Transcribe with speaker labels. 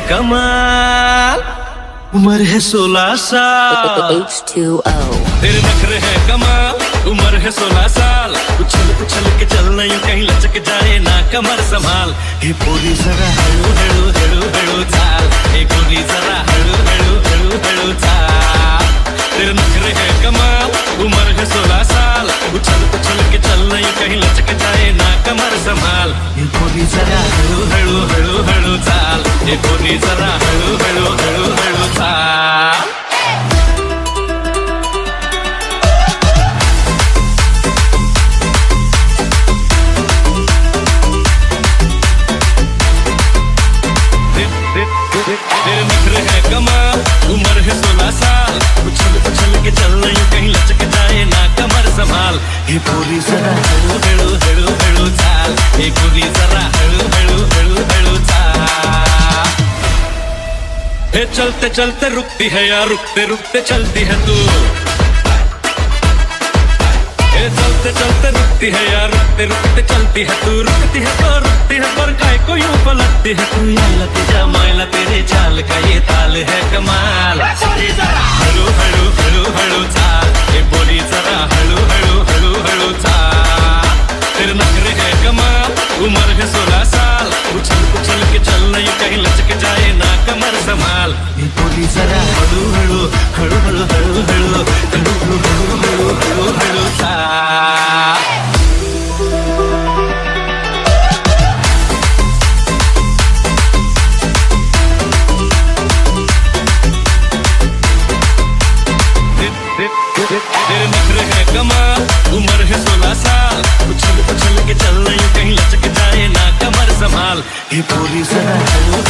Speaker 1: कमाल, उम्र है 16 साल।
Speaker 2: H2O.
Speaker 1: तेरे नखरे है कमाल, उम्र है 16 साल। उछल उछल के चलना यूं कहीं लचक जाए ना कमर संभाल। हे पूरी जरा हळू हळू हळू हळू चाल, हे पूरी जरा हळू हळू हळू हळू चाल। तेरे नखरे है कमाल, उम्र है 16 साल। उछल उछल के चलना यूं कहीं लचक जाए ना कमर संभाल। हे पूरी जरा हळू हळू हळू हळू चाल, हे पूरी जरा हळू हळू हळू हळू चाल। तेरे नखरे है कमाल, उम्र है 16 साल। उछल उछल के चलना यूं कहीं लचक जाए ना कमर संभाल। हे पूरी जरा हळू हळू हळू हळू चाल, हे पूरी जरा हळू हळू हळू हळू चाल। हे चलते चलते रुकती है या रुकते रुकते चलती है तू। हे चलते चलते रुकती है या रुकते रुकते चलती है तू। रुकती है पर काय को यूं पलटती है तू। याला तुझ्या मायला तेरे चाल का ये ताल है कमाल। हळू हळू हळू हळू चाल, हे बोली जरा हळू हळू हळू हळू चाल। तेरे नखरे है कमाल, उम्र है 16 साल। उछल उछल के चलना यूं कहीं लचक जाए ना कमर संभाल। हे बोली जरा हळू हळू हळू हळू हळू हळू हळू हळू हळू हळू हळू हळू चाल। तेरे नखरे है कमाल, उम्र है 16 साल। उछल उछल के चलना यूं कहीं लचक जाए ना कमर संभाल। हे पूरी जरा हळू